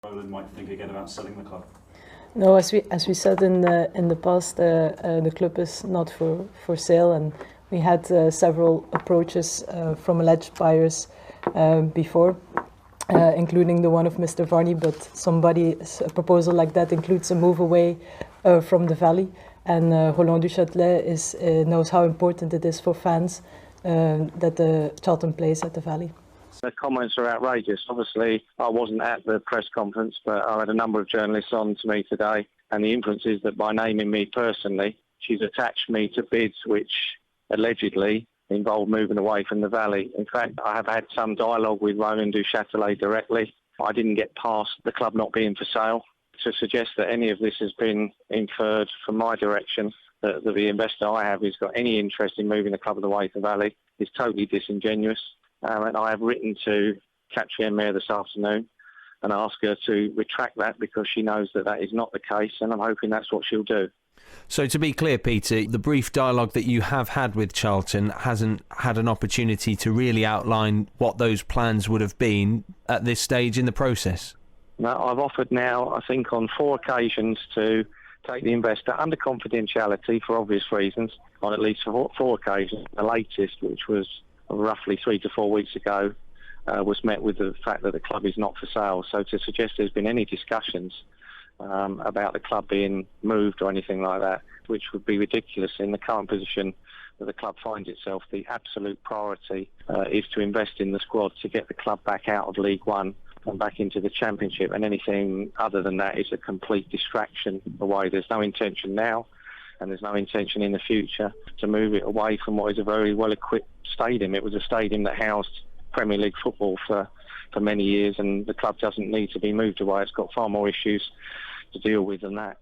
Roland might think again about selling the club? No, as we said in the past, the club is not for sale, and we had several approaches from alleged buyers before, including the one of Mr. Varney. But a proposal like that includes a move away from the valley, and Roland du Châtelet knows how important it is for fans that the Charlton plays at the valley. The comments are outrageous. Obviously, I wasn't at the press conference, but I had a number of journalists on to me today, and the inference is that by naming me personally, she's attached me to bids which allegedly involve moving away from the valley. In fact, I have had some dialogue with Roland du Châtelet directly. I didn't get past the club not being for sale. To suggest that any of this has been inferred from my direction, that the investor I have has got any interest in moving the club away from the valley, is totally disingenuous. And I have written to Katrien Mayer this afternoon and asked her to retract that, because she knows that that is not the case, and I'm hoping that's what she'll do. So to be clear, Peter, the brief dialogue that you have had with Charlton hasn't had an opportunity to really outline what those plans would have been at this stage in the process? No, I've offered now, I think, on 4 occasions to take the investor under confidentiality for obvious reasons, on at least 4 occasions. The latest, which was roughly 3 to 4 weeks ago, was met with the fact that the club is not for sale. So to suggest there's been any discussions about the club being moved or anything like that, which would be ridiculous in the current position that the club finds itself, the absolute priority is to invest in the squad to get the club back out of League One and back into the Championship, and anything other than that is a complete distraction away. There's no intention now, and there's no intention in the future to move it away from what is a very well-equipped stadium. It was a stadium that housed Premier League football for many years, and the club doesn't need to be moved away. It's got far more issues to deal with than that.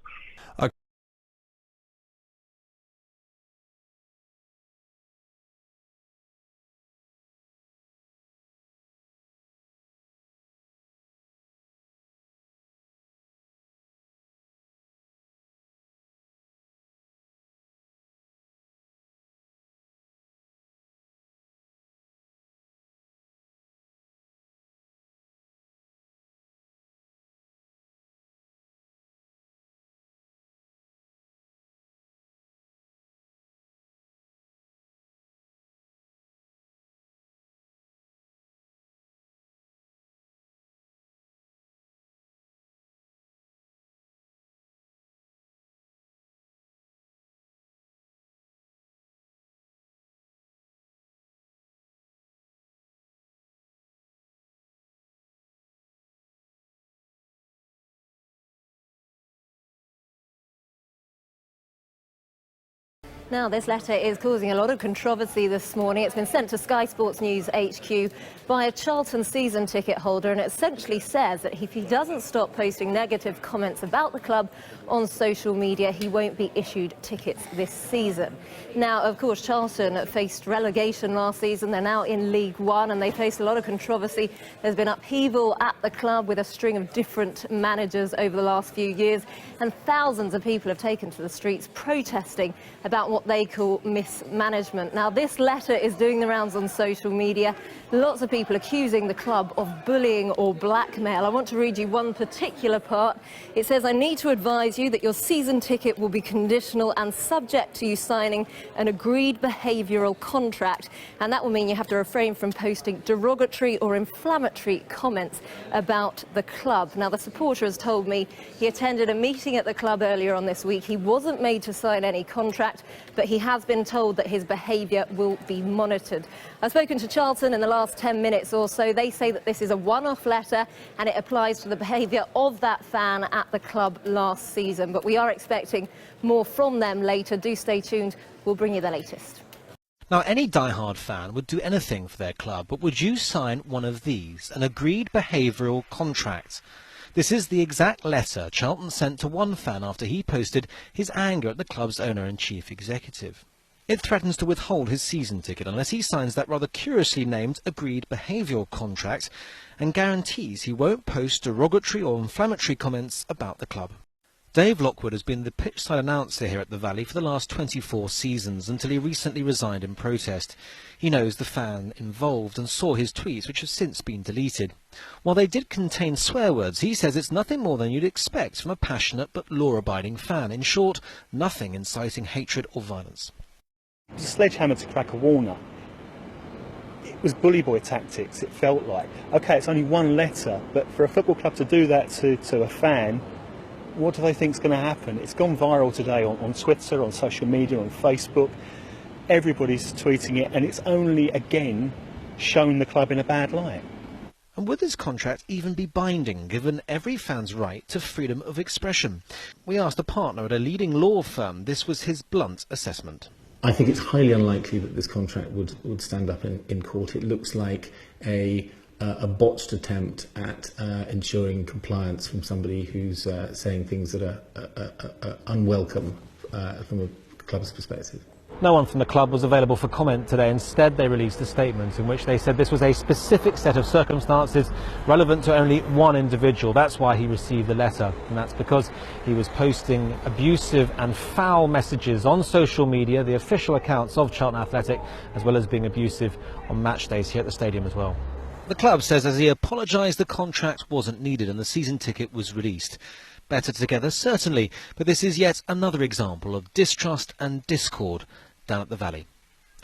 Now, this letter is causing a lot of controversy this morning. It's been sent to Sky Sports News HQ by a Charlton season ticket holder, and it essentially says that if he doesn't stop posting negative comments about the club on social media, he won't be issued tickets this season. Now, of course, Charlton faced relegation last season. They're now in League One, and they faced a lot of controversy. There's been upheaval at the club with a string of different managers over the last few years, and thousands of people have taken to the streets protesting about what they call mismanagement. Now, this letter is doing the rounds on social media. Lots of people accusing the club of bullying or blackmail. I want to read you one particular part. It says, "I need to advise you that your season ticket will be conditional and subject to you signing an agreed behavioural contract, and that will mean you have to refrain from posting derogatory or inflammatory comments about the club." Now, the supporter has told me he attended a meeting at the club earlier on this week. He wasn't made to sign any contract, but he has been told that his behaviour will be monitored. I've spoken to Charlton in the last 10 minutes or so. They say that this is a one-off letter and it applies to the behaviour of that fan at the club last season. But we are expecting more from them later. Do stay tuned. We'll bring you the latest. Now, any diehard fan would do anything for their club, but would you sign one of these, an agreed behavioural contract? This is the exact letter Charlton sent to one fan after he posted his anger at the club's owner and chief executive. It threatens to withhold his season ticket unless he signs that rather curiously named agreed behavioural contract and guarantees he won't post derogatory or inflammatory comments about the club. Dave Lockwood has been the pitchside announcer here at the Valley for the last 24 seasons until he recently resigned in protest. He knows the fan involved and saw his tweets, which have since been deleted. While they did contain swear words, he says it's nothing more than you'd expect from a passionate but law-abiding fan. In short, nothing inciting hatred or violence. It was a sledgehammer to crack a Warner. It was bully boy tactics, it felt like. OK, it's only one letter, but for a football club to do that to a fan, what do they think is going to happen? It's gone viral today on Twitter, on social media, on Facebook. Everybody's tweeting it, and it's only, again, shown the club in a bad light. And would this contract even be binding, given every fan's right to freedom of expression? We asked a partner at a leading law firm. This was his blunt assessment. I think it's highly unlikely that this contract would stand up in court. It looks like a botched attempt at ensuring compliance from somebody who's saying things that are unwelcome from a club's perspective. No one from the club was available for comment today. Instead, they released a statement in which they said this was a specific set of circumstances relevant to only one individual. That's why he received the letter, and that's because he was posting abusive and foul messages on social media, the official accounts of Charlton Athletic, as well as being abusive on match days here at the stadium as well. The club says as he apologised, the contract wasn't needed and the season ticket was released. Better together, certainly, but this is yet another example of distrust and discord down at the Valley.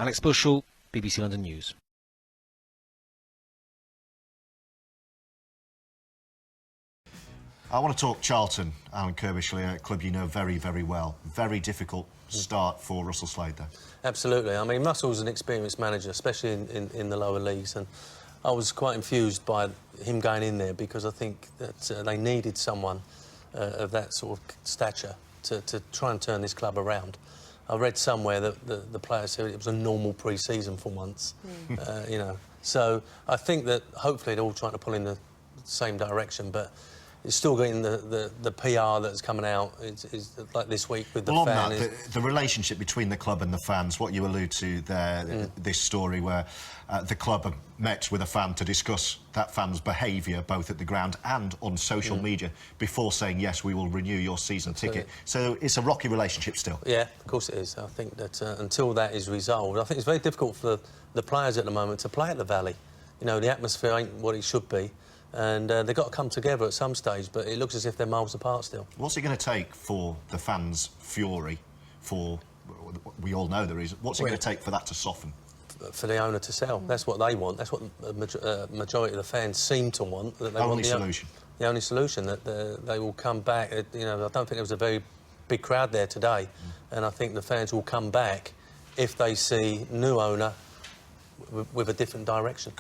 Alex Bushell, BBC London News. I want to talk Charlton, Alan Kirbishley, a club you know very, very well. Very difficult start for Russell Slade there. Absolutely. I mean, Russell's an experienced manager, especially in the lower leagues, and I was quite infused by him going in there because I think that they needed someone of that sort of stature to try and turn this club around. I read somewhere that the players said it was a normal pre-season for once, you know. So I think that hopefully they're all trying to pull in the same direction, but it's still getting the PR that's coming out is like this week with the well, fans. On that, the relationship between the club and the fans, what you allude to there, this story where the club have met with a fan to discuss that fan's behaviour both at the ground and on social media before saying, yes, we will renew your season ticket. So it's a rocky relationship still. Yeah, of course it is. I think that until that is resolved, I think it's very difficult for the players at the moment to play at the Valley. You know, the atmosphere ain't what it should be. And they've got to come together at some stage, but it looks as if they're miles apart still. What's it going to take for the fans' fury, we all know the reason, what's it going to take for that to soften? For the owner to sell. That's what they want. That's what the majority of the fans seem to want. That they want the only solution, that they will come back. You know, I don't think there was a very big crowd there today, and I think the fans will come back if they see new owner with a different direction.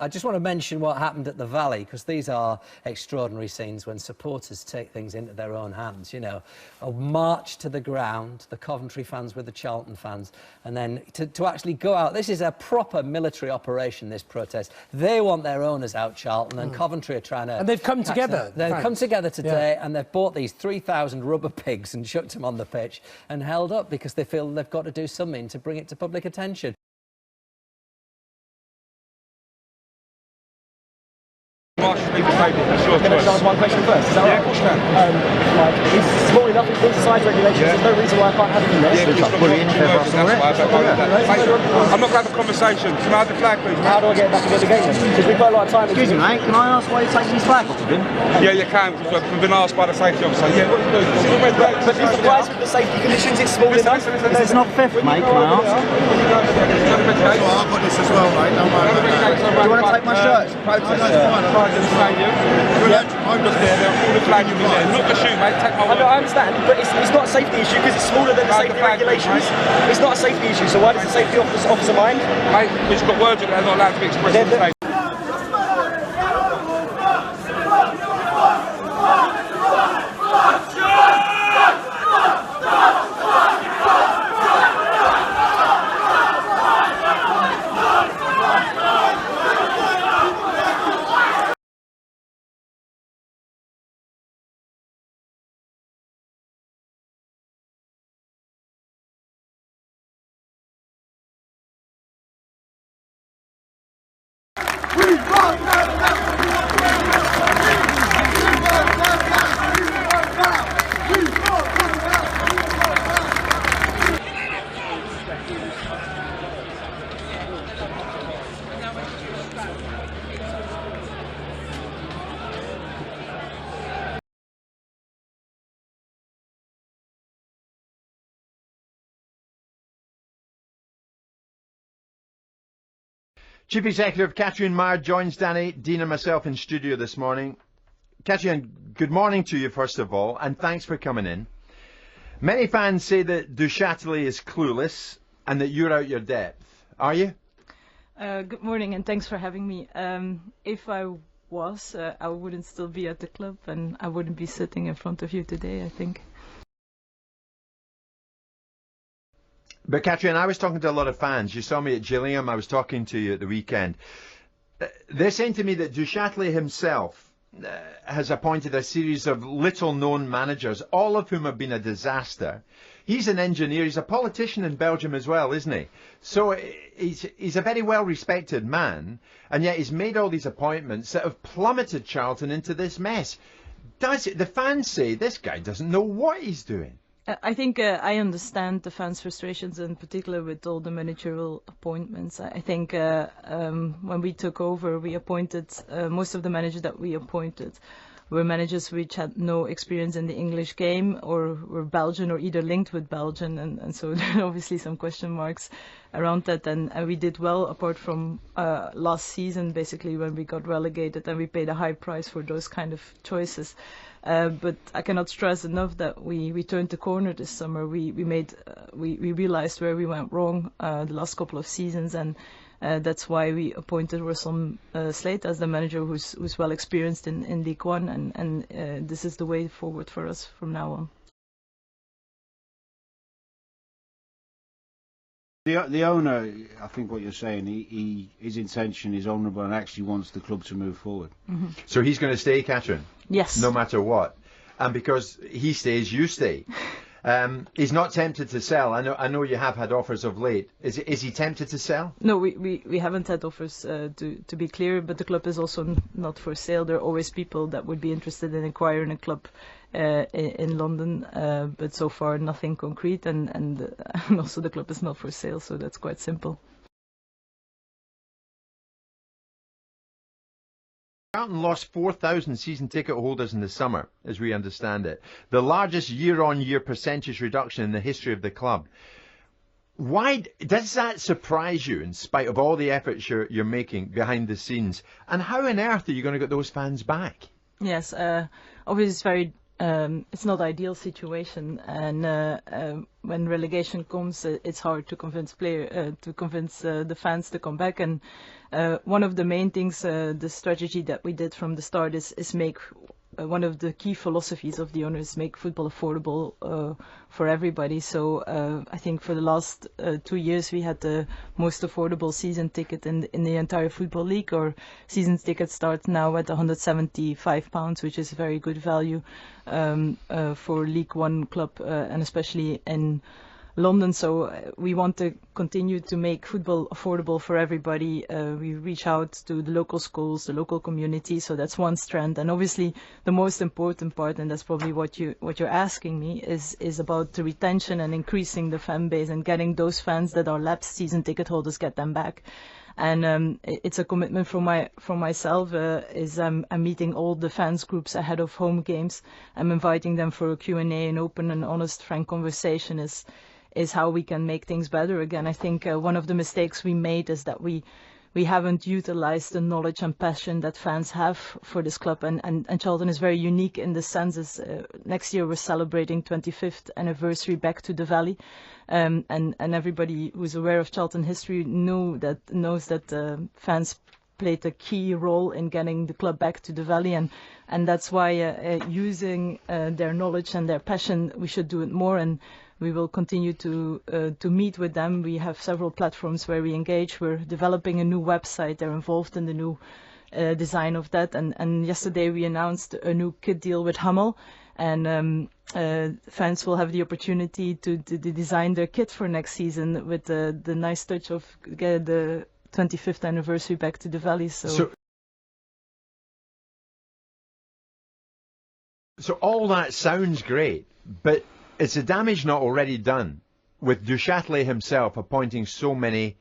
I just want to mention what happened at the Valley, because these are extraordinary scenes when supporters take things into their own hands, you know. A march to the ground, the Coventry fans with the Charlton fans, and then to actually go out. This is a proper military operation, this protest. They want their owners out, Charlton, and Coventry are trying to... And they've come together. They've come together today, and they've bought these 3,000 rubber pigs and chucked them on the pitch and held up because they feel they've got to do something to bring it to public attention. Can I just ask one question first? Is that right? Yeah, of course you can. Like, it's small enough, it's inside regulations, there's no reason why I can't have it in there. I'm not going to have a conversation. Can I have the flag, please? How do I get back into the game then? Because we put a lot of time into Excuse me, mate, can I ask why you're taking his flag off of him? Yeah, you can. We've been asked by the safety officer. Yeah, what you do? But these guys with the safety conditions, it's small enough. It's not theft, mate, can I ask? I've got this as well, mate. Don't worry about that. Do you want to take my shirt? Protest I'm just there, all the flag in there. Not the shoe, mate. Take my word. I understand, but it's not a safety issue because it's smaller than the safety regulations. It's not a safety issue, so why does the safety officer mind? Mate, we've got words that are not allowed to be expressed on the stage. Chief Executive Katrin Meyer joins Danny, Dean and myself in studio this morning. Katrin, good morning to you first of all, and thanks for coming in. Many fans say that Du Châtelet is clueless and that you're out your depth. Are you? Good morning and thanks for having me. If I was, I wouldn't still be at the club and I wouldn't be sitting in front of you today, I think. But Katrin, I was talking to a lot of fans. You saw me at Gillingham. I was talking to you at the weekend. They're saying to me that Du Châtelet himself has appointed a series of little-known managers, all of whom have been a disaster. He's an engineer. He's a politician in Belgium as well, isn't he? So he's a very well-respected man, and yet he's made all these appointments that have plummeted Charlton into this mess. The fans say this guy doesn't know what he's doing. I think I understand the fans' frustrations, in particular with all the managerial appointments. I think when we took over, we appointed most of the managers that we appointed were managers which had no experience in the English game or were Belgian or either linked with Belgian, and so there are obviously some question marks around that. And we did well, apart from last season, basically, when we got relegated, and we paid a high price for those kind of choices. But I cannot stress enough that we turned the corner this summer. We realized where we went wrong the last couple of seasons, and that's why we appointed Russell Slade as the manager who's well experienced in League One, and this is the way forward for us from now on. The owner, I think what you're saying, his intention is honourable and actually wants the club to move forward. Mm-hmm. So he's going to stay, Katrin? Yes. No matter what. And because he stays, you stay. He's not tempted to sell. I know you have had offers of late. Is he tempted to sell? No, we haven't had offers, to be clear, but the club is also not for sale. There are always people that would be interested in acquiring a club in London, but so far nothing concrete, and also the club is not for sale, so that's quite simple. Charlton lost 4,000 season ticket holders in the summer, as we understand it. The largest year-on-year percentage reduction in the history of the club. Why does that surprise you, in spite of all the efforts you're making behind the scenes? And how on earth are you going to get those fans back? Yes, obviously it's very it's not ideal situation, and when relegation comes, it's hard to convince the fans to come back. And one of the main things, the strategy that we did from the start is make one of the key philosophies of the owners, make football affordable for everybody. So I think for the last 2 years we had the most affordable season ticket in the entire football league. Our season ticket starts now at £175, which is a very good value for League One club, and especially in London. So we want to continue to make football affordable for everybody. We reach out to the local schools, the local community. So that's one strand. And obviously the most important part, and that's probably what you're asking me, is about the retention and increasing the fan base and getting those fans that are lapsed season ticket holders, get them back. And it's a commitment from myself. I'm meeting all the fans groups ahead of home games. I'm inviting them for a Q&A, an open and honest, frank conversation is how we can make things better again. I think one of the mistakes we made is that we haven't utilized the knowledge and passion that fans have for this club, and Charlton is very unique in the sense is next year we're celebrating 25th anniversary back to the Valley, and everybody who's aware of Charlton history knows that fans played a key role in getting the club back to the Valley, and that's why using their knowledge and their passion, we should do it more. And we will continue to meet with them. We have several platforms where we engage. We're developing a new website. They're involved in the new design of that. And yesterday we announced a new kit deal with Hummel. And fans will have the opportunity to design their kit for next season with the nice touch of the 25th anniversary back to the Valley. So all that sounds great, but is the damage not already done with Du Châtelet himself appointing so many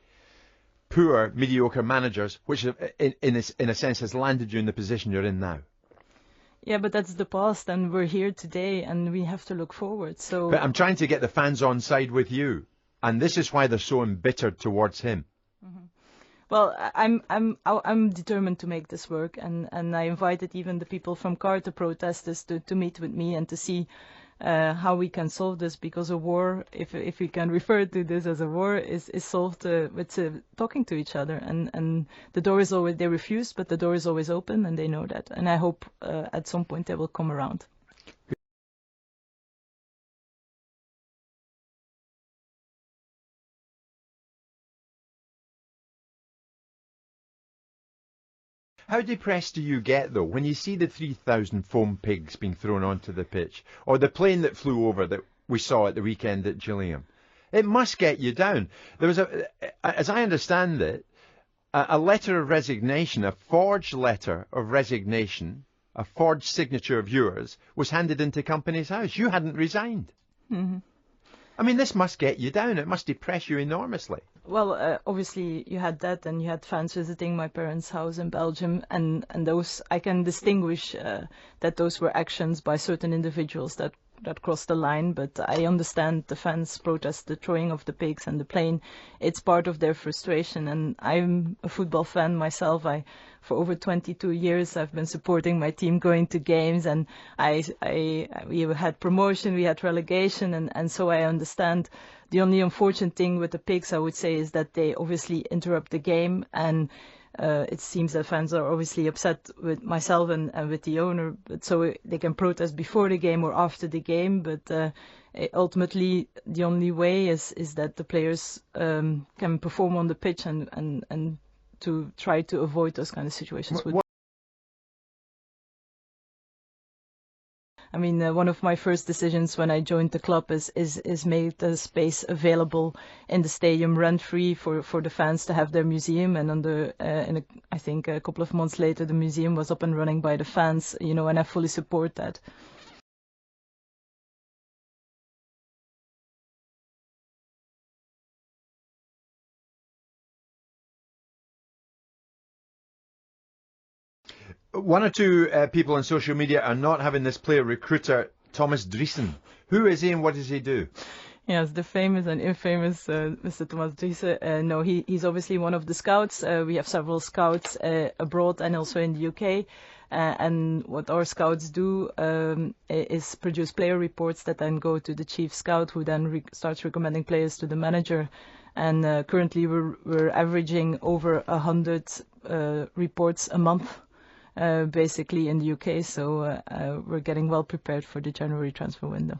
poor, mediocre managers, which in a sense has landed you in the position you're in now? Yeah, but that's the past, and we're here today, and we have to look forward. So, but I'm trying to get the fans on side with you, and this is why they're so embittered towards him. Mm-hmm. Well, I'm determined to make this work, and I invited even the people from Carter protesters to meet with me and to see how we can solve this, because a war, if we can refer to this as a war, is solved with talking to each other, and the door is always, they refuse, but the door is always open, and they know that, and I hope at some point they will come around. How depressed do you get, though, when you see the 3,000 foam pigs being thrown onto the pitch, or the plane that flew over that we saw at the weekend at Gillingham? It must get you down. There was, as I understand it, a letter of resignation, a forged letter of resignation, a forged signature of yours, was handed into Company's House. You hadn't resigned. Mm-hmm. I mean, this must get you down. It must depress you enormously. Well, obviously you had that, and you had fans visiting my parents' house in Belgium, and those, I can distinguish that those were actions by certain individuals that crossed the line, but I understand the fans' protest, the throwing of the pigs and the plane. It's part of their frustration, and I'm a football fan myself. For over 22 years, I've been supporting my team, going to games, and we had promotion, we had relegation, and so I understand. The only unfortunate thing with the pigs, I would say, is that they obviously interrupt the game, and it seems that fans are obviously upset with myself and with the owner, but so they can protest before the game or after the game, but ultimately the only way is that the players can perform on the pitch and to try to avoid those kind of situations. I mean, one of my first decisions when I joined the club is make the space available in the stadium rent-free for the fans to have their museum. And I think a couple of months later, the museum was up and running by the fans, and I fully support that. One or two people on social media are not having this player recruiter, Thomas Driessen. Who is he and what does he do? Yes, the famous and infamous Mr. Thomas Driessen. No, he's obviously one of the scouts. We have several scouts abroad and also in the UK. And what our scouts do is produce player reports that then go to the chief scout, who then starts recommending players to the manager. And currently we're averaging over 100 reports a month, basically in the UK. So we're getting well prepared for the January transfer window.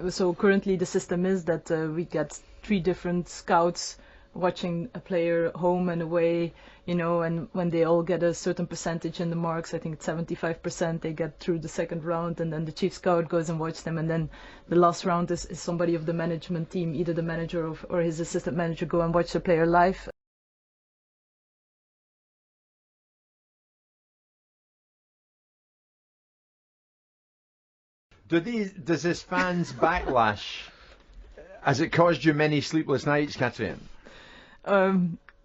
So currently the system is that we get 3 different scouts watching a player home and away, and when they all get a certain percentage in the marks, I think it's 75%, they get through the second round, and then the chief scout goes and watches them, and then the last round is somebody of the management team, either the manager or his assistant manager, go and watch the player live. Does this fans' backlash, has it caused you many sleepless nights, Catherine?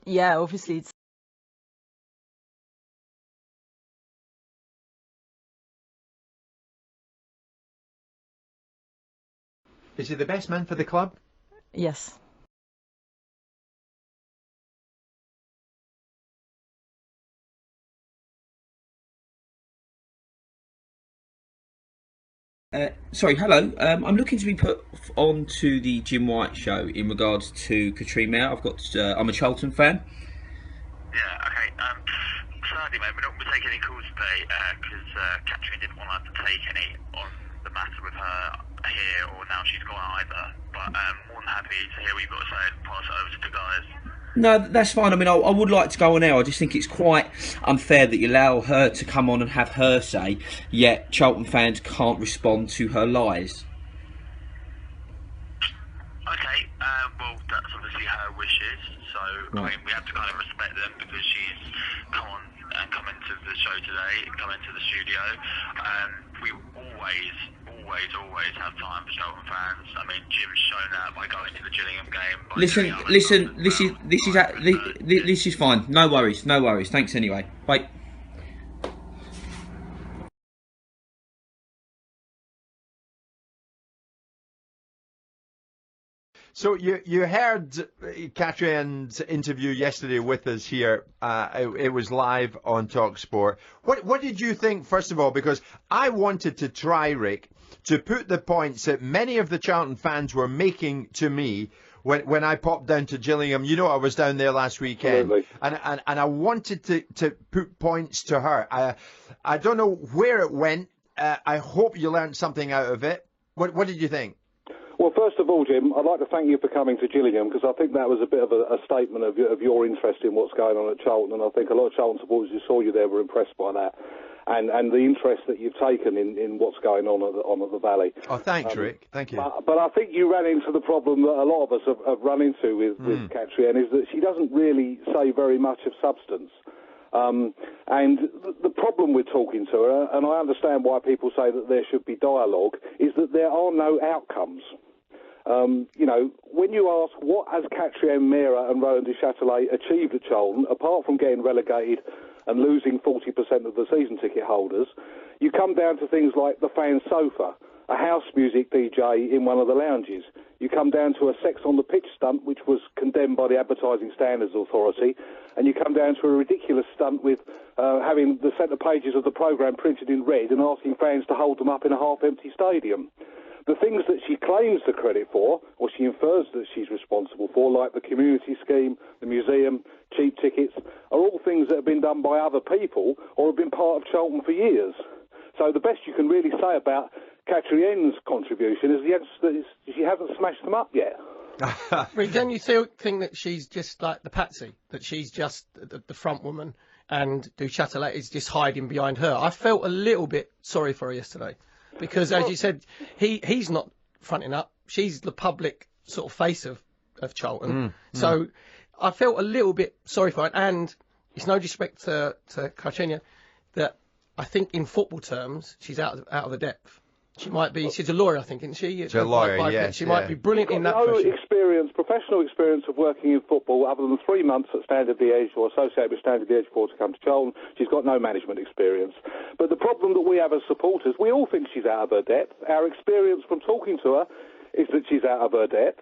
Yeah, obviously it's. Is he the best man for the club? Yes. Sorry, hello. I'm looking to be put onto the Jim White show in regards to Katrine Mayer. I'm a Charlton fan. Yeah, okay. Sadly, mate, we're not going to take any calls today because Katrine didn't want us to take any on the matter with her here or now she's gone either. But more than happy to hear what you've got to say and pass it over to the guys. No, that's fine. I mean, I would like to go on air. I just think it's quite unfair that you allow her to come on and have her say, yet Charlton fans can't respond to her lies. Okay, well, that's obviously her wishes, so right. I mean, we have to kind of respect them because she's come into the show today, come into the studio. We always have time for Charlton fans. I mean, Jim's shown that by going to the Gillingham game. Listen. This is fine. No worries. Thanks anyway. Bye. So you heard Catherine's interview yesterday with us here. It was live on TalkSport. What did you think, first of all? Because I wanted to try, Rick, to put the points that many of the Charlton fans were making to me when I popped down to Gillingham. You know, I was down there last weekend. And I wanted to put points to her. I don't know where it went. I hope you learned something out of it. What did you think? Well, first of all, Jim, I'd like to thank you for coming to Gillingham because I think that was a bit of a statement of your interest in what's going on at Charlton, and I think a lot of Charlton supporters who saw you there were impressed by that and the interest that you've taken in what's going on at the Valley. Oh, thanks, Rick. Thank you. But I think you ran into the problem that a lot of us have run into with Katrine, is that she doesn't really say very much of substance. And the problem with talking to her, and I understand why people say that there should be dialogue, is that there are no outcomes. When you ask what has Katrine Mayer and Roland du Châtelet achieved at Charlton, apart from getting relegated and losing 40% of the season ticket holders, you come down to things like the fan sofa, a house music DJ in one of the lounges. You come down to a sex on the pitch stunt, which was condemned by the Advertising Standards Authority, and you come down to a ridiculous stunt with having the centre pages of the programme printed in red and asking fans to hold them up in a half-empty stadium. The things that she claims the credit for, or she infers that she's responsible for, like the community scheme, the museum, cheap tickets, are all things that have been done by other people or have been part of Charlton for years. So the best you can really say about Katrine's contribution is that she hasn't smashed them up yet. Don't you think that she's just like the patsy, that she's just the front woman and du Châtelet is just hiding behind her? I felt a little bit sorry for her yesterday. Because, as you said, he's not fronting up. She's the public sort of face of Charlton. So I felt a little bit sorry for her. And it's no disrespect to Katrine, that I think in football terms, she's out of the depth. She might be, she's a lawyer, I think, isn't she? She's a lawyer, yes. She might be brilliant in that profession. Professional experience of working in football other than 3 months at Standard Liège or associated with Standard Liège before to come to Charlton. She's got no management experience. But the problem that we have as supporters, we all think she's out of her depth. Our experience from talking to her is that she's out of her depth.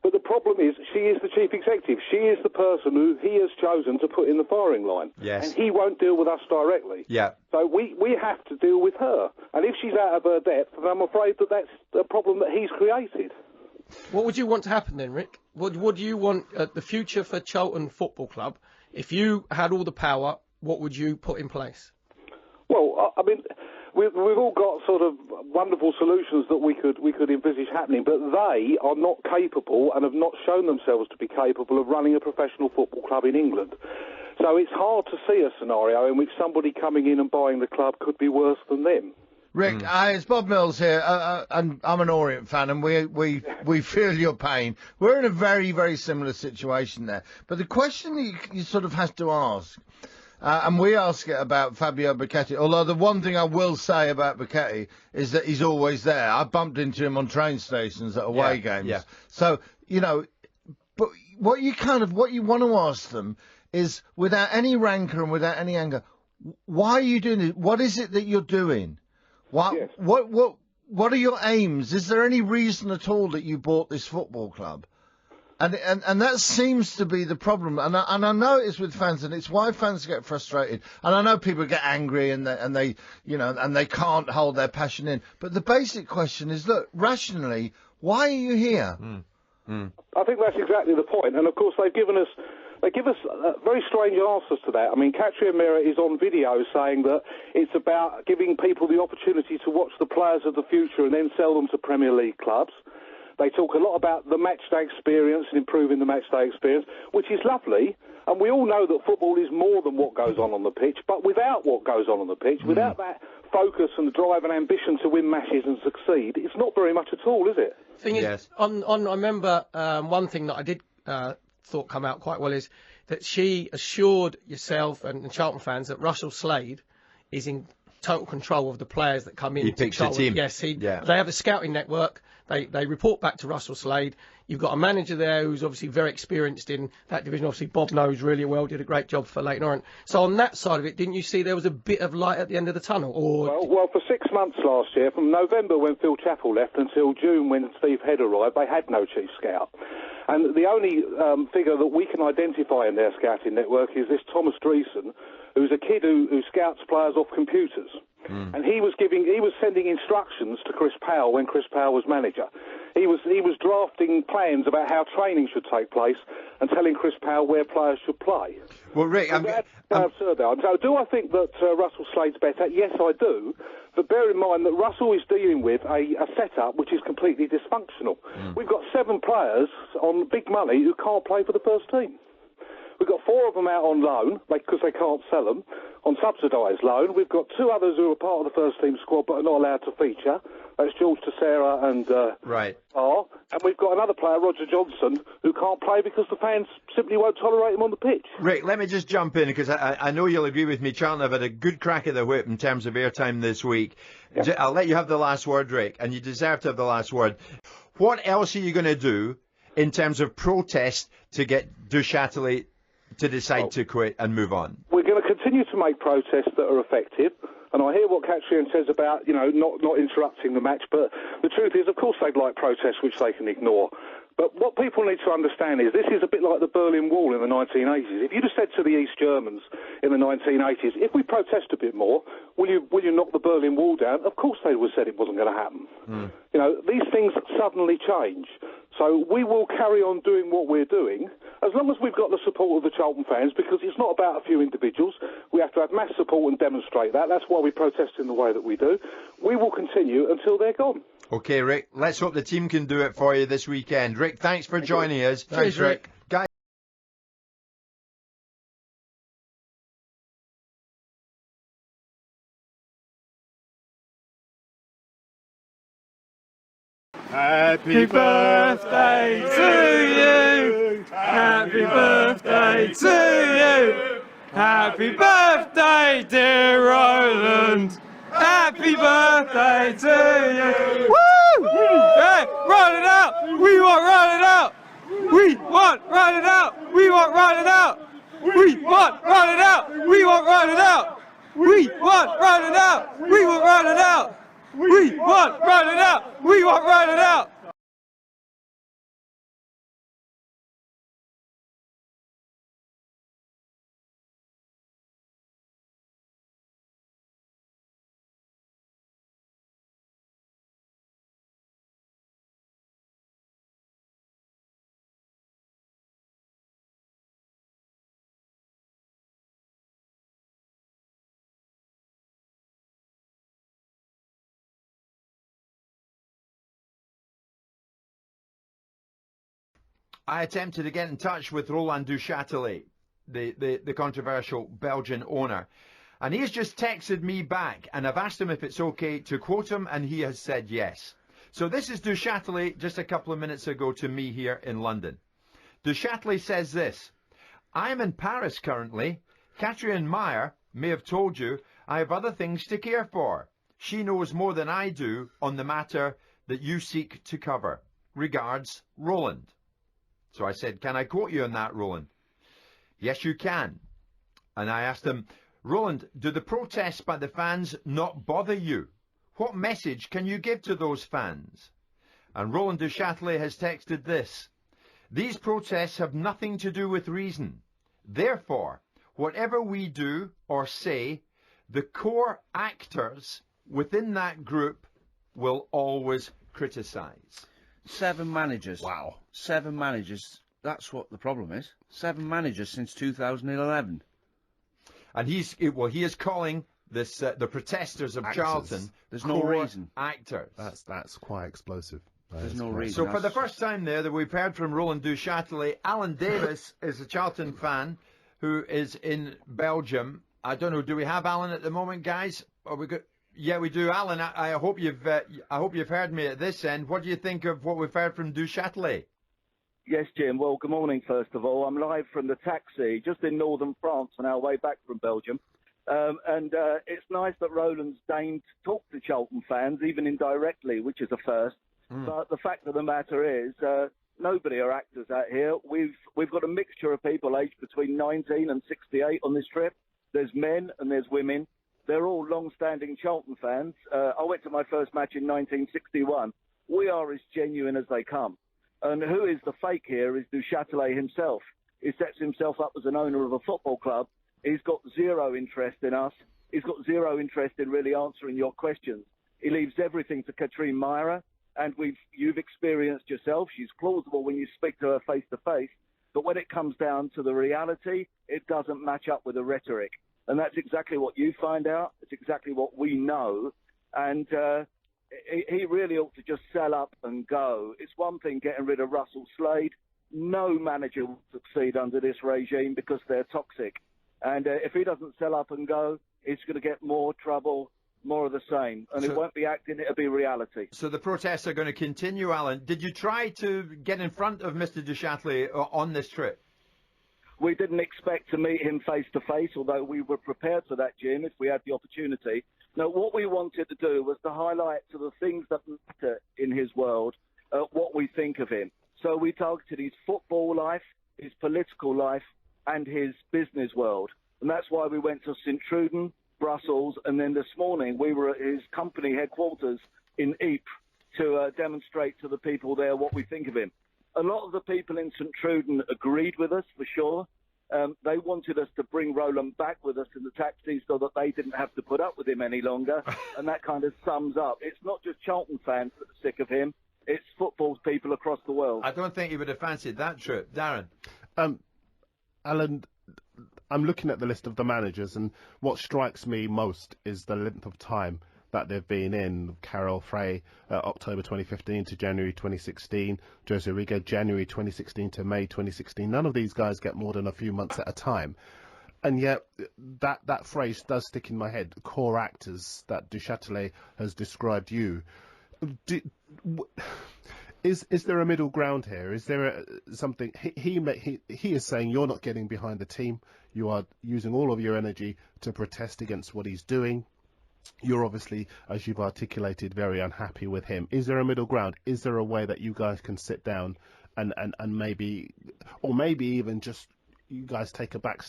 But the problem is, she is the chief executive. She is the person who he has chosen to put in the firing line. Yes. And he won't deal with us directly. Yeah. So we have to deal with her. And if she's out of her depth, then I'm afraid that that's a problem that he's created. What would you want to happen then, Rick? What do you want the future for Charlton Football Club? If you had all the power, what would you put in place? Well, I mean, we've all got sort of wonderful solutions that we could envisage happening, but they are not capable and have not shown themselves to be capable of running a professional football club in England. So it's hard to see a scenario in which somebody coming in and buying the club could be worse than them. Rick, it's Bob Mills here, and I'm an Orient fan, and we feel your pain. We're in a very, very similar situation there. But the question you sort of have to ask, and we ask it about Fabio Becchetti, although the one thing I will say about Becchetti is that he's always there. I bumped into him on train stations at away games. Yeah. So, you know, but what you want to ask them is, without any rancour and without any anger, why are you doing this? What is it that you're doing? What are your aims? Is there any reason at all that you bought this football club? And that seems to be the problem. And I know it's with fans, and it's why fans get frustrated. And I know people get angry and they can't hold their passion in. But the basic question is, look, rationally, why are you here? I think that's exactly the point. And of course, they give us very strange answers to that. I mean, Katri Amira is on video saying that it's about giving people the opportunity to watch the players of the future and then sell them to Premier League clubs. They talk a lot about the matchday experience and improving the matchday experience, which is lovely. And we all know that football is more than what goes on the pitch. But without what goes on the pitch, without that focus and drive and ambition to win matches and succeed, it's not very much at all, is it? Thing is, I remember one thing that I did thought come out quite well is that she assured yourself and Charlton fans that Russell Slade is in total control of the players that come in. He picks the team. Yes, they have a scouting network. They report back to Russell Slade. You've got a manager there who's obviously very experienced in that division. Obviously, Bob knows really well, did a great job for Leyton Orient. So on that side of it, didn't you see there was a bit of light at the end of the tunnel? Well, for 6 months last year, from November when Phil Chappell left until June when Steve Head arrived, they had no chief scout. And the only figure that we can identify in their scouting network is this Thomas Dreesen, who's a kid who scouts players off computers. And he was sending instructions to Chris Powell when Chris Powell was manager. He was drafting plans about how training should take place and telling Chris Powell where players should play. Well, Rick, that's how absurd they are. So do I think that Russell Slade's better? Yes, I do. But bear in mind that Russell is dealing with a setup which is completely dysfunctional. We've got 7 players on big money who can't play for the first team. We've got 4 of them out on loan because they can't sell them, on subsidised loan. We've got 2 others who are part of the first team squad but are not allowed to feature. That's George Teixeira and Barr. And we've got another player, Roger Johnson, who can't play because the fans simply won't tolerate him on the pitch. Rick, let me just jump in because I know you'll agree with me. Charlton have had a good crack at the whip in terms of airtime this week. Yeah. I'll let you have the last word, Rick, and you deserve to have the last word. What else are you going to do in terms of protest to get Du Châtelet to decide to quit and move on? We're going to continue to make protests that are effective. And I hear what Katrian says about, not interrupting the match. But the truth is, of course, they'd like protests which they can ignore. But what people need to understand is this is a bit like the Berlin Wall in the 1980s. If you'd have said to the East Germans in the 1980s, if we protest a bit more, will you knock the Berlin Wall down? Of course they would have said it wasn't going to happen. These things suddenly change. So we will carry on doing what we're doing as long as we've got the support of the Charlton fans, because it's not about a few individuals. We have to have mass support and demonstrate that. That's why we protest in the way that we do. We will continue until they're gone. OK, Rick, let's hope the team can do it for you this weekend. Rick, thanks for joining us. Thanks, Rick. Guys. Happy birthday to you! Happy birthday to you! Happy birthday, dear Roland! Happy birthday to you! Woo! Hey, roll it out! We want roll it out! We want roll it out! We want roll it out! We want roll it out! We want roll it out! We want roll it out! We want roll it out! We want roll it out! We want roll it out! I attempted to get in touch with Roland Duchâtelet, the controversial Belgian owner. And he's just texted me back, and I've asked him if it's okay to quote him, and he has said yes. So this is Duchâtelet just a couple of minutes ago to me here in London. Duchâtelet says this: I'm in Paris currently. Catherine Meyer may have told you I have other things to care for. She knows more than I do on the matter that you seek to cover. Regards, Roland. So I said, can I quote you on that, Roland? Yes, you can. And I asked him, Roland, do the protests by the fans not bother you? What message can you give to those fans? And Roland Duchâtelet has texted this: these protests have nothing to do with reason. Therefore, whatever we do or say, the core actors within that group will always criticise. 7 managers. Wow. 7 managers. That's what the problem is. 7 managers since 2011. And he is calling this the protesters of Actors. Charlton. There's no reason. Actors. That's quite explosive. There's no reason. So for the first time there that we've heard from Roland Duchâtelet, Alan Davis is a Charlton fan who is in Belgium. I don't know. Do we have Alan at the moment, guys? Are we good? Yeah, we do. Alan, I hope you've heard me at this end. What do you think of what we've heard from Duchâtelet? Yes, Jim. Well, good morning, first of all. I'm live from the taxi, just in northern France on our way back from Belgium. And it's nice that Roland's deigned to talk to Charlton fans, even indirectly, which is a first. But the fact of the matter is, nobody are actors out here. We've got a mixture of people aged between 19 and 68 on this trip. There's men and there's women. They're all long-standing Charlton fans. I went to my first match in 1961. We are as genuine as they come. And who is the fake here is Duchâtelet himself. He sets himself up as an owner of a football club. He's got zero interest in us. He's got zero interest in really answering your questions. He leaves everything to Catherine Meyer, and you've experienced yourself. She's plausible when you speak to her face to face, but when it comes down to the reality, it doesn't match up with the rhetoric. And that's exactly what you find out. It's exactly what we know. And he really ought to just sell up and go. It's one thing getting rid of Russell Slade. No manager will succeed under this regime because they're toxic. And if he doesn't sell up and go, it's going to get more trouble, more of the same. And it won't be acting, it'll be reality. So the protests are going to continue, Alan. Did you try to get in front of Mr. Duchâtelet on this trip? We didn't expect to meet him face to face, although we were prepared for that, Jim, if we had the opportunity. No, what we wanted to do was to highlight to the things that matter in his world what we think of him. So we targeted his football life, his political life, and his business world. And that's why we went to St. Truden, Brussels, and then this morning we were at his company headquarters in Ypres to demonstrate to the people there what we think of him. A lot of the people in St. Truden agreed with us, for sure. They wanted us to bring Roland back with us in the taxi so that they didn't have to put up with him any longer. And that kind of sums up. It's not just Charlton fans that are sick of him. It's football people across the world. I don't think he would have fancied that trip. Darren? Alan, I'm looking at the list of the managers, and what strikes me most is the length of time that they've been in. Carol Frey, October 2015 to January 2016. Jose Riga, January 2016 to May 2016. None of these guys get more than a few months at a time. And yet, that phrase does stick in my head. Core actors that Duchâtelet has described you. Is there a middle ground here? Is there something he is saying you're not getting behind the team? You are using all of your energy to protest against what he's doing. You're obviously, as you've articulated, very unhappy with him. Is there a middle ground? Is there a way that you guys can sit down and maybe, or maybe even just you guys take a back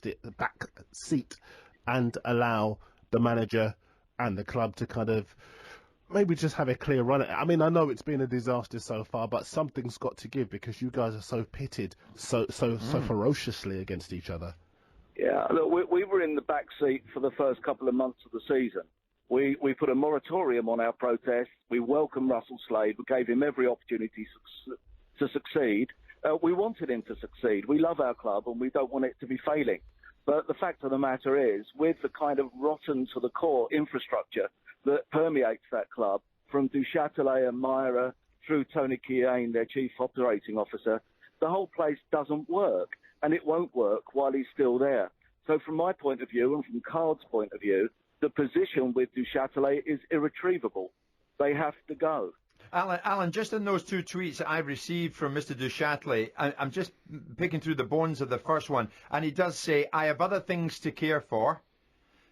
seat and allow the manager and the club to kind of maybe just have a clear run at it? I mean, I know it's been a disaster so far, but something's got to give because you guys are so pitted, so ferociously against each other. Yeah, look, we were in the back seat for the first couple of months of the season. We put a moratorium on our protests. We welcomed Russell Slade. We gave him every opportunity to succeed. We wanted him to succeed. We love our club and we don't want it to be failing. But the fact of the matter is, with the kind of rotten to the core infrastructure that permeates that club, from Duchâtelet and Meyer through Tony Kiane, their chief operating officer, the whole place doesn't work, and it won't work while he's still there. So from my point of view and from Card's point of view, the position with Du Châtelet is irretrievable. They have to go. Alan, just in those two tweets that I received from Mr. Du Châtelet, I'm just picking through the bones of the first one, and he does say, I have other things to care for.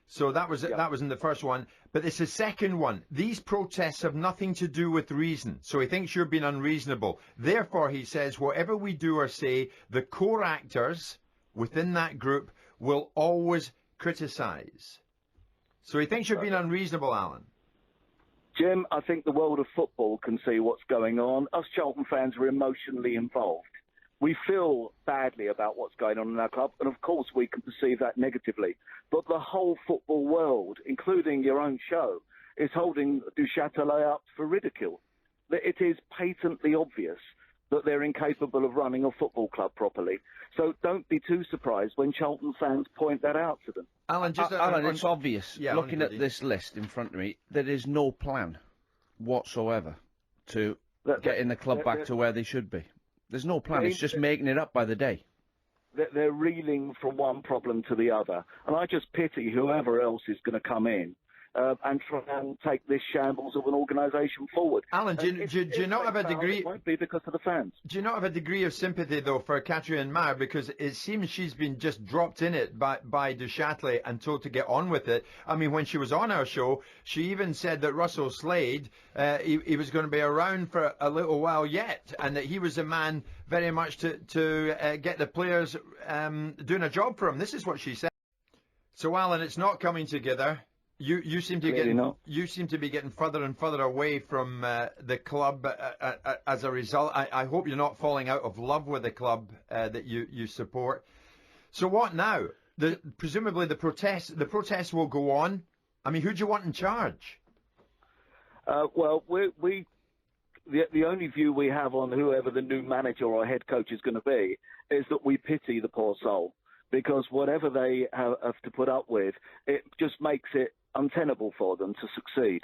So that was in the first one. But it's the second one. These protests have nothing to do with reason. So he thinks you're being unreasonable. Therefore, he says, whatever we do or say, the core actors within that group will always criticise. So he thinks you're being unreasonable, Alan. Jim, I think the world of football can see what's going on. Us Charlton fans are emotionally involved. We feel badly about what's going on in our club, and of course we can perceive that negatively. But the whole football world, including your own show, is holding Du Châtelet up for ridicule. It is patently obvious that they're incapable of running a football club properly. So don't be too surprised when Charlton fans point that out to them. Alan, it's obvious, looking at this list in front of me, there is no plan whatsoever to getting the club back to where they should be. There's no plan. It's just making it up by the day. They're reeling from one problem to the other. And I just pity whoever else is going to come in and try and take this shambles of an organisation forward. Alan, do you not have a degree? It won't be because of the fans. Do you not have a degree of sympathy though for Catherine Maher, because it seems she's been just dropped in it by Du Châtelet and told to get on with it? I mean, when she was on our show, she even said that Russell Slade he was going to be around for a little while yet, and that he was a man very much to get the players doing a job for him. This is what she said. So Alan, it's not coming together. You seem to be getting further and further away from the club as a result. I hope you're not falling out of love with the club that you support. So what now? Presumably the protests will go on. I mean, who do you want in charge? Well, the only view we have on whoever the new manager or head coach is going to be is that we pity the poor soul, because whatever they have to put up with, it just makes it untenable for them to succeed.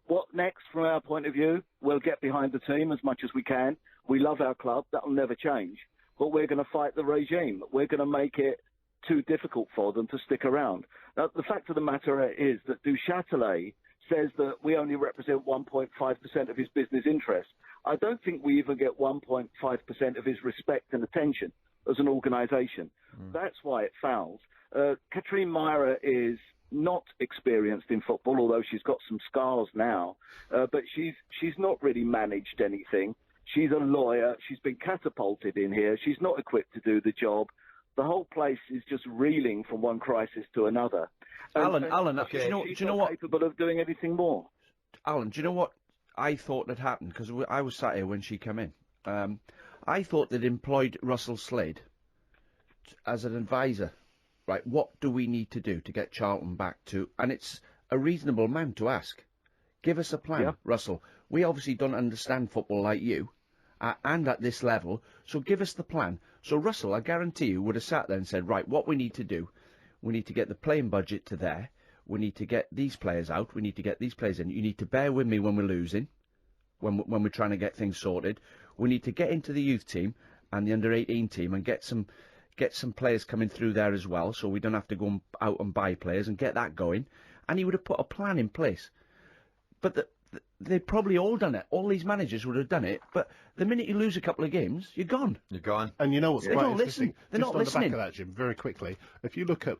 What next from our point of view? We'll get behind the team as much as we can. We love our club. That will never change. But we're going to fight the regime. We're going to make it too difficult for them to stick around. Now, the fact of the matter is that Du Châtelet says that we only represent 1.5% of his business interests. I don't think we even get 1.5% of his respect and attention as an organisation. That's why it fouls. Catherine Maher is not experienced in football, although she's got some scars now, but she's not really managed anything. She's a lawyer. She's been catapulted in here. She's not equipped to do the job. The whole place is just reeling from one crisis to another. Alan, okay. do you know what? Capable of doing anything more. Alan, do you know what I thought had happened? Because I was sat here when she came in. I thought they'd employed Russell Slade as an advisor. Right, what do we need to do to get Charlton back to... And it's a reasonable amount to ask. Give us a plan, Russell. We obviously don't understand football like you, and at this level, so give us the plan. So Russell, I guarantee you, would have sat there and said, right, what we need to do, we need to get the playing budget to there, we need to get these players out, we need to get these players in, you need to bear with me when we're losing, when we're trying to get things sorted, we need to get into the youth team and the under-18 team and get some players coming through there as well, so we don't have to go out and buy players, and get that going. And he would have put a plan in place. But they'd probably all done it. All these managers would have done it. But the minute you lose a couple of games, you're gone. You're gone. And you know what's quite interesting? They're not listening. Just on the back of that, Jim, very quickly, if you look at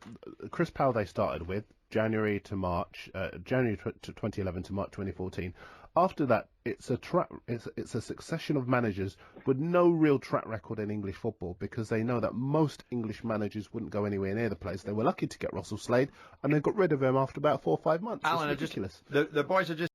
Chris Powell, they started with January to March, January to 2011 to March 2014. After that, it's a succession of managers with no real track record in English football, because they know that most English managers wouldn't go anywhere near the place. They were lucky to get Russell Slade, and they got rid of him after about 4 or 5 months. Alan, it's ridiculous. The boys are just